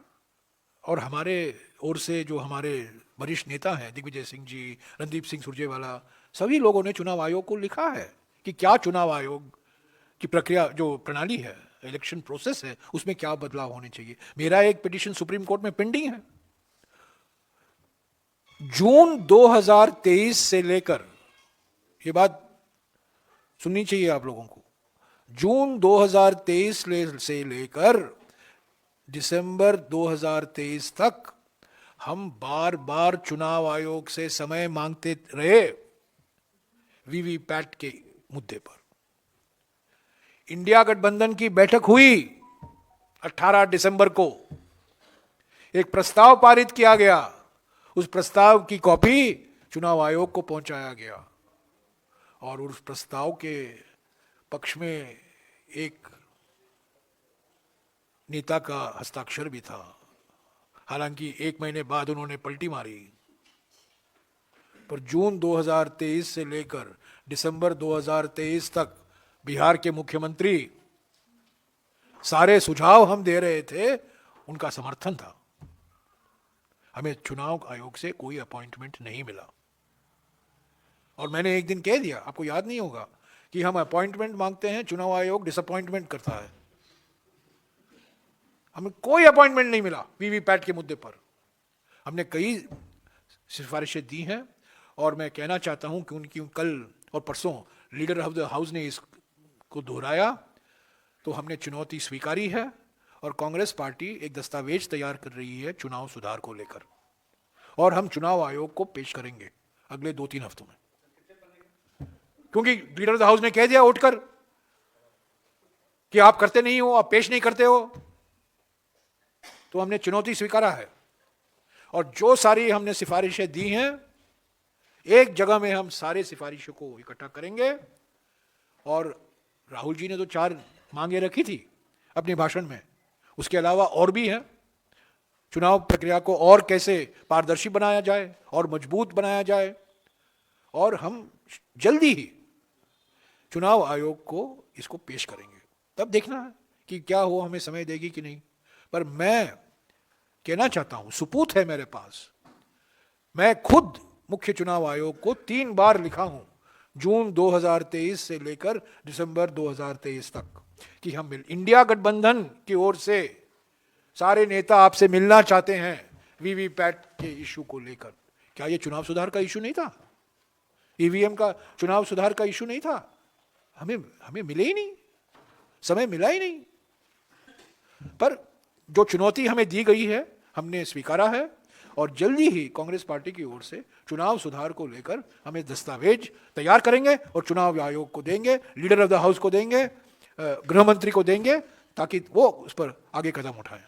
और हमारे ओर से जो हमारे वरिष्ठ नेता हैं दिग्विजय सिंह जी, रणदीप सिंह सुरजेवाला, सभी लोगों ने चुनाव आयोग को लिखा है कि क्या चुनाव आयोग की प्रक्रिया, जो प्रणाली है, इलेक्शन प्रोसेस है, उसमें क्या बदलाव होने चाहिए। मेरा एक पिटीशन सुप्रीम कोर्ट में पेंडिंग है। जून 2023 से लेकर, ये बात सुननी चाहिए आप लोगों को, जून 2023 से लेकर दिसंबर 2023 तक हम बार बार चुनाव आयोग से समय मांगते रहे वीवीपैट के मुद्दे पर। इंडिया गठबंधन की बैठक हुई 18 दिसंबर को, एक प्रस्ताव पारित किया गया, उस प्रस्ताव की कॉपी चुनाव आयोग को पहुंचाया गया और उस प्रस्ताव के पक्ष में एक नेता का हस्ताक्षर भी था। हालांकि 1 महीने बाद उन्होंने पलटी मारी, पर जून 2023 से लेकर दिसंबर 2023 तक बिहार के मुख्यमंत्री, सारे सुझाव हम दे रहे थे, उनका समर्थन था। हमें चुनाव आयोग से कोई अपॉइंटमेंट नहीं मिला। और मैंने एक दिन कह दिया, आपको याद नहीं होगा, कि हम अपॉइंटमेंट मांगते हैं, चुनाव आयोग डिसअपॉइंटमेंट करता है। हमें कोई अपॉइंटमेंट नहीं मिला वीवीपैट के मुद्दे पर। हमने कई सिफारिशें दी हैं और मैं कहना चाहता हूं कि उनकी कल और परसों लीडर ऑफ द हाउस ने इसको दोहराया, तो हमने चुनौती स्वीकारी है और कांग्रेस पार्टी एक दस्तावेज तैयार कर रही है चुनाव सुधार को लेकर, और हम चुनाव आयोग को पेश करेंगे अगले 2-3 हफ्तों में। क्योंकि लीडर ऑफ द हाउस ने कह दिया उठकर कि आप करते नहीं हो, आप पेश नहीं करते हो, तो हमने चुनौती स्वीकारा है। और जो सारी हमने सिफारिशें दी हैं, एक जगह में हम सारे सिफारिशों को इकट्ठा करेंगे। और राहुल जी ने तो 4 मांगे रखी थी अपने भाषण में, उसके अलावा और भी हैं। चुनाव प्रक्रिया को और कैसे पारदर्शी बनाया जाए और मजबूत बनाया जाए, और हम जल्दी ही चुनाव आयोग को इसको पेश करेंगे। तब देखना है कि क्या हो, हमें समय देगी कि नहीं। पर मैं कहना चाहता हूं, सुपूत है मेरे पास, मैं खुद मुख्य चुनाव आयोग को 3 बार लिखा हूं जून 2023 से लेकर दिसंबर 2023 तक, कि हम इंडिया गठबंधन की ओर से सारे नेता आपसे मिलना चाहते हैं वीवीपैट के इशू को लेकर। क्या ये चुनाव सुधार का इशू नहीं था? ईवीएम का चुनाव सुधार का इशू नहीं था? हमें मिले ही नहीं, समय मिला ही नहीं। पर जो चुनौती हमें दी गई है हमने स्वीकारा है, और जल्दी ही कांग्रेस पार्टी की ओर से चुनाव सुधार को लेकर हमें दस्तावेज तैयार करेंगे और चुनाव आयोग को देंगे, लीडर ऑफ द हाउस को देंगे, गृह मंत्री को देंगे, ताकि वो उस पर आगे कदम उठाएं।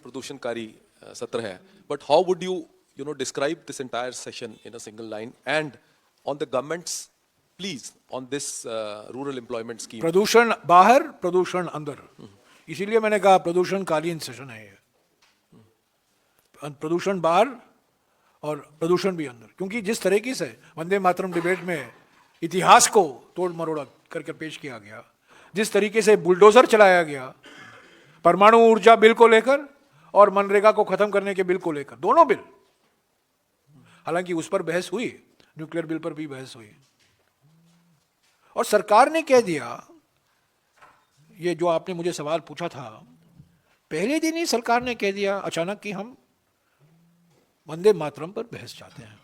प्रदूषणकारी सत्र है, but how would you describe this entire session in a single line and on the governments please on this rural employment scheme? प्रदूषण बाहर, प्रदूषण अंदर, इसीलिए मैंने कहा प्रदूषणकालीन सेशन है ये। प्रदूषण बाहर और प्रदूषण भी अंदर, क्योंकि जिस तरीके से वंदे मातरम डिबेट में इतिहास को तोड़ मरोड़ा करके पेश किया गया, जिस तरीके से बुलडोजर चलाया गया परमाणु ऊर्जा बिल को लेकर और मनरेगा को खत्म करने के बिल को लेकर, दोनों बिल, हालांकि उस पर बहस हुई, न्यूक्लियर बिल पर भी बहस हुई, और सरकार ने कह दिया, ये जो आपने मुझे सवाल पूछा था, पहले दिन ही सरकार ने कह दिया अचानक कि हम वंदे मातरम पर बहस चाहते हैं।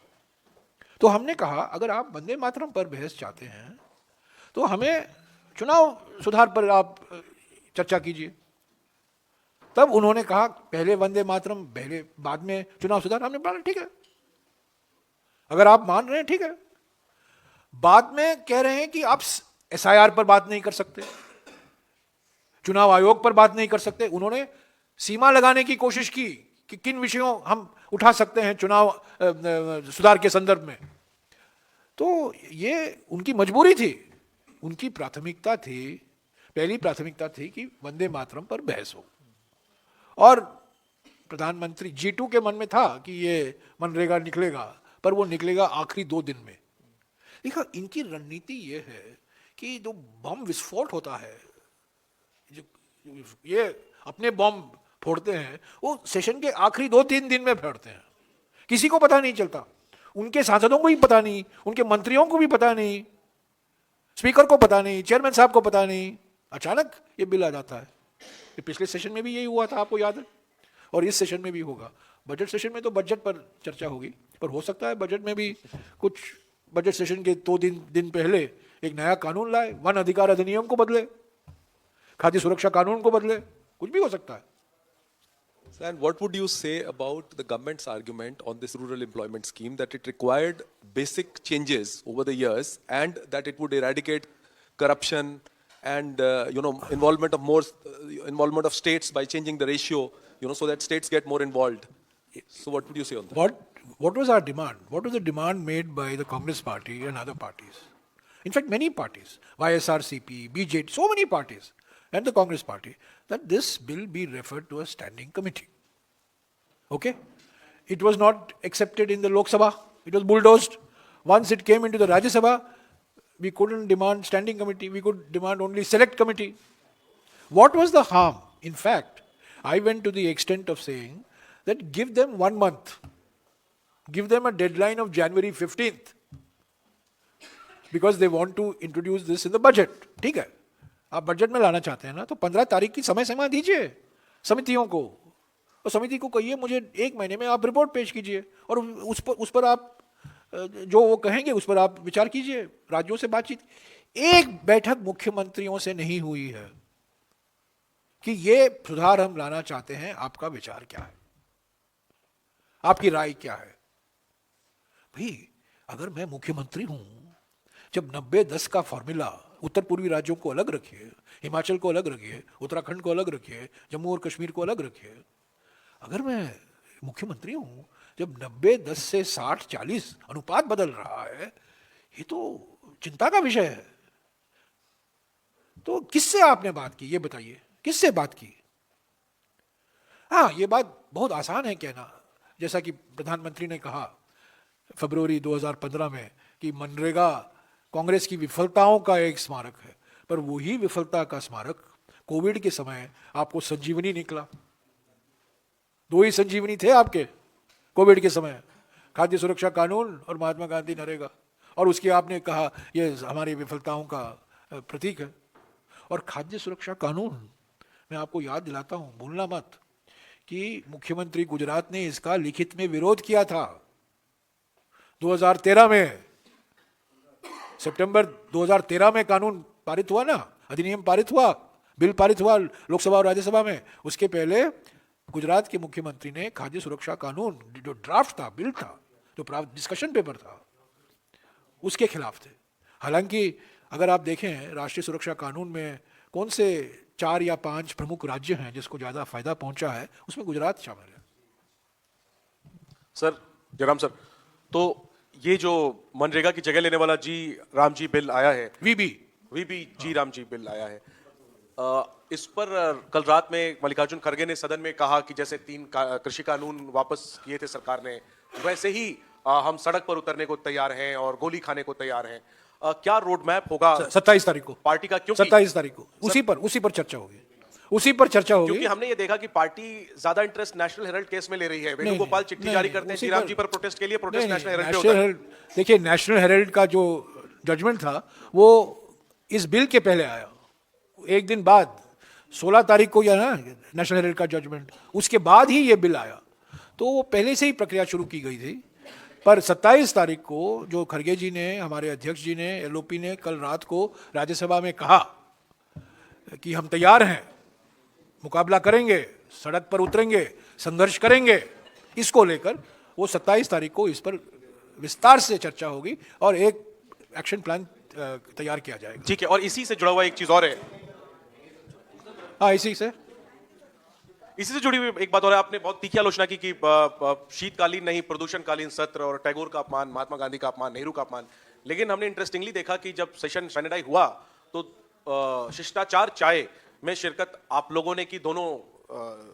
तो हमने कहा अगर आप वंदे मातरम पर बहस चाहते हैं तो हमें चुनाव सुधार पर आप चर्चा कीजिए। तब उन्होंने कहा पहले वंदे मातरम, पहले बाद में चुनाव सुधार। हमने बोला ठीक है, अगर आप मान रहे हैं ठीक है। बाद में कह रहे हैं कि आप एसआईआर पर बात नहीं कर सकते, चुनाव आयोग पर बात नहीं कर सकते। उन्होंने सीमा लगाने की कोशिश की कि किन विषयों हम उठा सकते हैं चुनाव सुधार के संदर्भ में। तो ये उनकी मजबूरी थी, उनकी प्राथमिकता थी, पहली प्राथमिकता थी कि वंदे मातरम पर बहस हो। और प्रधानमंत्री G2 के मन में था कि ये मनरेगा निकलेगा, पर वो निकलेगा आखिरी 2 दिन में। देखा, इनकी रणनीति ये है कि जो बम विस्फोट होता है, जो ये अपने बम फोड़ते हैं, वो सेशन के आखिरी 2-3 दिन में फोड़ते हैं। किसी को पता नहीं चलता, उनके सांसदों को भी पता नहीं, उनके मंत्रियों को भी पता नहीं, स्पीकर को पता नहीं, चेयरमैन साहब को पता नहीं, अचानक ये बिल आ जाता है। ये पिछले सेशन में भी यही हुआ था, आपको याद है, और इस सेशन में भी होगा। बजट सेशन में तो बजट पर चर्चा होगी, पर हो सकता है बजट में भी कुछ बजट सेशन के 2 दिन पहले एक नया कानून लाए, वन अधिकार अधिनियम को बदले, खाद्य सुरक्षा कानून को बदले, कुछ भी हो सकता है। And what would you say about the government's argument on this rural employment scheme that it required basic changes over the years and that it would eradicate corruption and involvement of states by changing the ratio, so that states get more involved? So what would you say on that? What was our demand? What was the demand made by the Congress party and other parties? In fact, many parties, YSRCP, BJP, so many parties, and the Congress party, that this bill be referred to a standing committee. Okay? It was not accepted in the Lok Sabha. It was bulldozed. Once it came into the Rajya Sabha, we couldn't demand standing committee. We could demand only select committee. What was the harm? In fact, I went to the extent of saying that give them 1 month. Give them a deadline of January 15th. Because they want to introduce this in the budget. ठीक है, आप budget में लाना चाहते हैं ना, तो 15 तारीख की समय सीमा दीजिए समितियों को, और समिति को कहिए मुझे 1 महीने में आप रिपोर्ट पेश कीजिए, और उस पर आप जो वो कहेंगे उस पर आप विचार कीजिए, राज्यों से बातचीत। एक बैठक मुख्यमंत्रियों से नहीं हुई है कि ये सुधार हम लाना चाहते हैं, आपका विचार क्या है, आपकी राय क्या है। भाई, अगर मैं मुख्यमंत्री हूं, जब 90-10 का फॉर्मूला उत्तर पूर्वी राज्यों को अलग रखिए, हिमाचल को अलग रखिए, उत्तराखंड को अलग रखिए, जम्मू और कश्मीर को अलग रखिए, अगर मैं मुख्यमंत्री हूं, जब 90-10 से 60-40 अनुपात बदल रहा है, ये तो चिंता का विषय है। तो किससे आपने बात की, ये बताइए, किससे बात की? हाँ, ये बात बहुत आसान है कहना, जैसा कि प्रधानमंत्री ने कहा फरवरी 2015 में कि मनरेगा कांग्रेस की विफलताओं का एक स्मारक है, पर वही विफलता का स्मारक कोविड के समय आपको संजीवनी निकला। 2 ही संजीवनी थे आपके कोविड के समय, खाद्य सुरक्षा कानून और महात्मा गांधी नरेगा, और उसकी आपने कहा ये हमारी विफलताओं का प्रतीक है। और खाद्य सुरक्षा कानून, मैं आपको याद दिलाता हूं, भूलना मत कि मुख्यमंत्री गुजरात ने इसका लिखित में विरोध किया था 2013 में। सितंबर 2013 में कानून पारित हुआ ना, अधिनियम पारित हुआ, बिल पारित हुआ लोकसभा और राज्यसभा में। उसके पहले गुजरात के मुख्यमंत्री ने खाद्य सुरक्षा कानून, जो ड्राफ्ट था, बिल था, जो डिस्कशन पेपर था, उसके खिलाफ थे। हालांकि अगर आप देखें राष्ट्रीय सुरक्षा कानून में कौन से 4 या 5 प्रमुख राज्य हैं जिसको ज्यादा फायदा पहुंचा है, उसमें गुजरात शामिल है। सर, जयराम सर, तो ये जो मनरेगा की जगह लेने वाला जी राम जी बिल आया है, वीबी जी राम जी बिल आया है, इस पर कल रात में मल्लिकार्जुन खड़गे ने सदन में कहा कि जैसे 3 कृषि कानून वापस किए थे सरकार ने, वैसे ही हम सड़क पर उतरने को तैयार हैं और गोली खाने को तैयार हैं। क्या रोड मैप होगा 27 तारीख को पार्टी का? क्योंकि 27 तारीख को उसी पर चर्चा होगी, उसी पर चर्चा होगी। क्योंकि हमने ये देखा कि पार्टी ज्यादा इंटरेस्ट नेशनल हेराल्ड केस में ले रही है। वेणुगोपाल चिट्ठी जारी करते हैं जीराम जी पर प्रोटेस्ट के लिए, प्रोटेस्ट नेशनल हेराल्ड पे होता है। देखिए, नेशनल हेराल्ड का जो जजमेंट था वो इस बिल के पहले आया, एक दिन बाद 16 तारीख को, या ना नेशनल हेराल्ड का जजमेंट, उसके बाद ही ये बिल आया। तो वो पहले से ही प्रक्रिया शुरू की गई थी पर 27 तारीख को जो खड़गे जी ने, हमारे अध्यक्ष जी ने, एलओपी ने कल रात को राज्यसभा में कहा कि हम तैयार हैं, मुकाबला करेंगे, सड़क पर उतरेंगे, संघर्ष करेंगे, इसको लेकर वो 27 तारीख को इस पर विस्तार से चर्चा होगी और एक एक्शन प्लान तैयार किया जाएगा। ठीक है, और इसी से जुड़ा हुआ एक चीज और है, हाँ, इसी से जुड़ी हुई एक बात और है। आपने बहुत तीखी आलोचना की कि शीतकालीन नहीं, प्रदूषणकालीन सत्र और टैगोर का अपमान, महात्मा गांधी का अपमान, नेहरू का अपमान। लेकिन हमने इंटरेस्टिंगली देखा कि जब सेशन सैनिटाइज हुआ तो शिष्टाचार चाय में शिरकत आप लोगों ने की, दोनों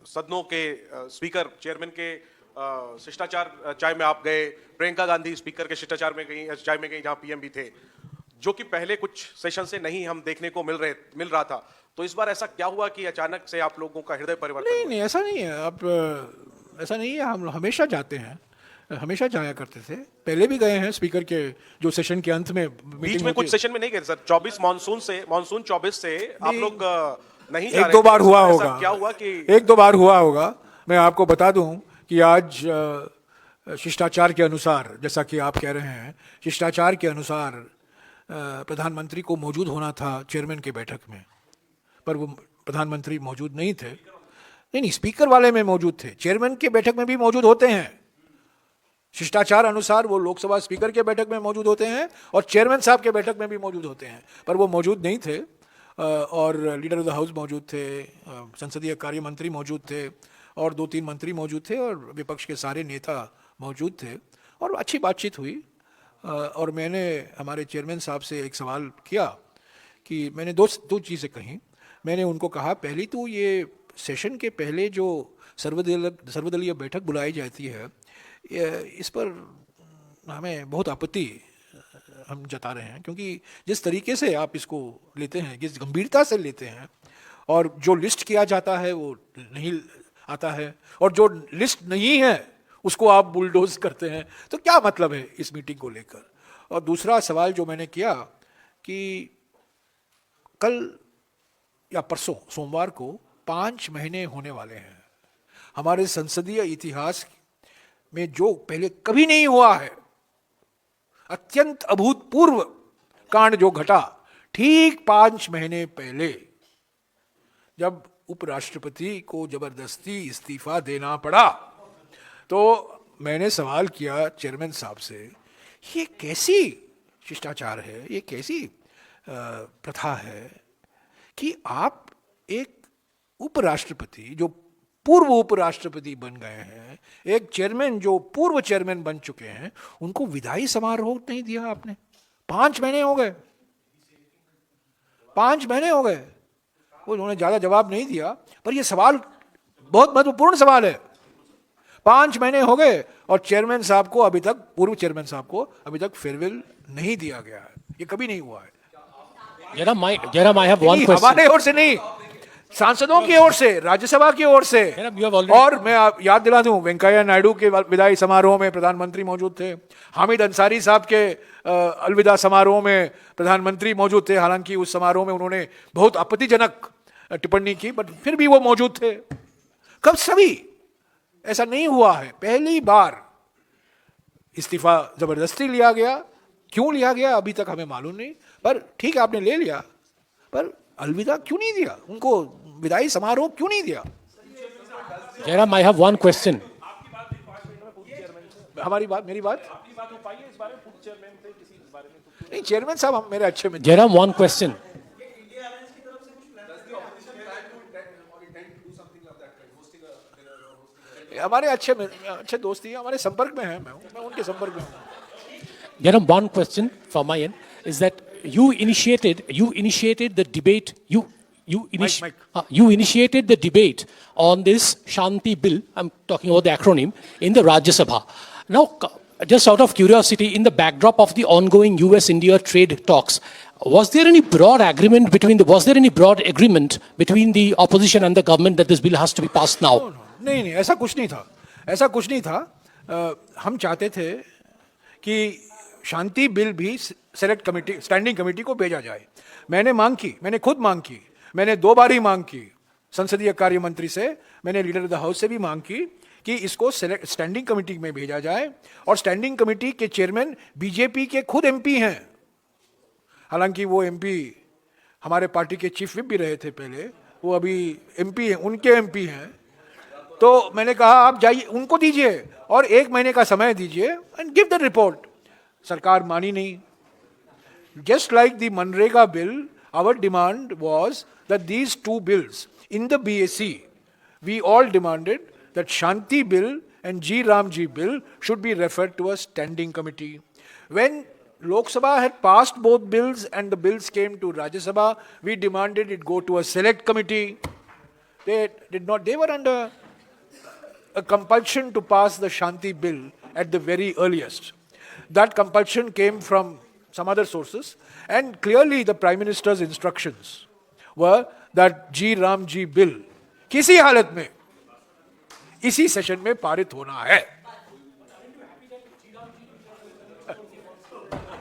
सदनों के स्पीकर, चेयरमैन के शिष्टाचार चाय में आप गए, प्रियंका गांधी स्पीकर के शिष्टाचार में गई, चाय में गई जहां पीएम भी थे, जो कि पहले कुछ सेशन से नहीं हम देखने को मिल रहा था। तो इस बार ऐसा क्या हुआ कि अचानक से आप लोगों का हृदय परिवर्तन हुआ? नहीं, ऐसा नहीं है। आप ऐसा नहीं है, हम हमेशा जाते हैं, हमेशा जाया करते थे, पहले भी गए हैं स्पीकर के जो सेशन के अंत में बीच में कुछ सेशन में नहीं गए सर? 24 मानसून 24 से आप लोग नहीं जा एक रहे दो थे। बार हुआ ऐसा होगा, क्या हुआ कि एक दो बार हुआ होगा। मैं आपको बता दूं कि आज शिष्टाचार के अनुसार, जैसा कि आप कह रहे हैं, शिष्टाचार के अनुसार प्रधानमंत्री को मौजूद होना था चेयरमैन की बैठक में, पर वो प्रधानमंत्री मौजूद नहीं थे। नहीं, स्पीकर वाले में मौजूद थे, चेयरमैन की बैठक में भी मौजूद होते हैं। शिष्टाचार अनुसार वो लोकसभा स्पीकर के बैठक में मौजूद होते हैं और चेयरमैन साहब के बैठक में भी मौजूद होते हैं, पर वो मौजूद नहीं थे। और लीडर ऑफ द हाउस मौजूद थे, संसदीय कार्य मंत्री मौजूद थे और 2-3 मंत्री मौजूद थे और विपक्ष के सारे नेता मौजूद थे और अच्छी बातचीत हुई। और मैंने हमारे चेयरमैन साहब से एक सवाल किया कि मैंने दो चीज़ें कहीं। मैंने उनको कहा, पहली तो ये सेशन के पहले जो सर्वदलीय बैठक बुलाई जाती है, इस पर हमें बहुत आपत्ति हम जता रहे हैं, क्योंकि जिस तरीके से आप इसको लेते हैं, जिस गंभीरता से लेते हैं, और जो लिस्ट किया जाता है वो नहीं आता है, और जो लिस्ट नहीं है उसको आप बुलडोज करते हैं, तो क्या मतलब है इस मीटिंग को लेकर। और दूसरा सवाल जो मैंने किया कि कल या परसों सोमवार को 5 महीने होने वाले हैं हमारे संसदीय इतिहास में, जो पहले कभी नहीं हुआ है, अत्यंत अभूतपूर्व कांड जो घटा ठीक 5 महीने पहले, जब उपराष्ट्रपति को जबरदस्ती इस्तीफा देना पड़ा। तो मैंने सवाल किया चेयरमैन साहब से, ये कैसी शिष्टाचार है, ये कैसी प्रथा है कि आप एक उपराष्ट्रपति जो पूर्व उपराष्ट्रपति बन गए हैं, एक चेयरमैन जो पूर्व चेयरमैन बन चुके हैं, उनको विदाई समारोह नहीं दिया आपने। 5 महीने हो गए, 5 महीने हो गए। उन्होंने ज़्यादा जवाब नहीं दिया, पर यह सवाल बहुत महत्वपूर्ण सवाल है। 5 महीने हो गए और चेयरमैन साहब को अभी तक, पूर्व चेयरमैन साहब को अभी तक फेयरवेल नहीं दिया गया है। ये कभी नहीं हुआ है। Jairam, I have one question. हमारे ओर से नहीं, सांसदों की ओर से, राज्यसभा की ओर से। Jairam, you have already- और मैं याद दिला दूं, वेंकैया नायडू के विदाई समारोह में प्रधानमंत्री मौजूद थे, हामिद अंसारी साहब के अलविदा समारोह में प्रधानमंत्री मौजूद थे। हालांकि उस समारोह में उन्होंने बहुत आपत्तिजनक टिप्पणी की, बट फिर भी वो मौजूद थे। कब सभी ऐसा नहीं हुआ है, पहली बार इस्तीफा जबरदस्ती लिया गया। क्यों लिया गया अभी तक हमें मालूम नहीं, पर ठीक है आपने ले लिया, पर अलविदा क्यों नहीं दिया, उनको विदाई समारोह क्यों नहीं दिया। Jairam, I have one question. हमारी बात, मेरी बात नहीं, चेयरमैन साहब हम मेरे अच्छे मित्र। Jairam, one question. हमारे अच्छे दोस्ती हैं, हमारे संपर्क में हैं, मैं उनके संपर्क में हूँ। Jairam, one question from my end is that you initiated the debate. You initiated the debate on this Shanti bill. I'm talking about the acronym in the Rajya Sabha. Now, just out of curiosity, in the backdrop of the ongoing U.S.-India trade talks, was there any broad agreement between the opposition and the government that this bill has to be passed now? नहीं, ऐसा कुछ नहीं था। हम चाहते थे कि शांति bill भी सेलेक्ट कमेटी, स्टैंडिंग कमेटी को भेजा जाए। मैंने खुद मांग की, मैंने 2 बार ही मांग की संसदीय कार्य मंत्री से, मैंने लीडर ऑफ द हाउस से भी मांग की कि इसको स्टैंडिंग कमेटी में भेजा जाए, और स्टैंडिंग कमेटी के चेयरमैन बीजेपी के खुद एमपी हैं। हालांकि वो एमपी हमारे पार्टी के चीफ विप भी रहे थे पहले, वो अभी एमपी हैं, उनके एमपी हैं। तो मैंने कहा आप जाइए, उनको दीजिए और 1 महीने का समय दीजिए एंड गिव द रिपोर्ट। सरकार मानी नहीं। Just like the Manrega bill, our demand was that these 2 bills in the BAC, we all demanded that Shanti bill and G Ramji bill should be referred to a standing committee. When Lok Sabha had passed both bills and the bills came to Rajya Sabha, we demanded it go to a select committee. They did not, they were under a compulsion to pass the Shanti bill at the very earliest. That compulsion came from some other sources, and clearly the Prime Minister's instructions were that G Ram G bill किसी हालत में इसी session में पारित होना है।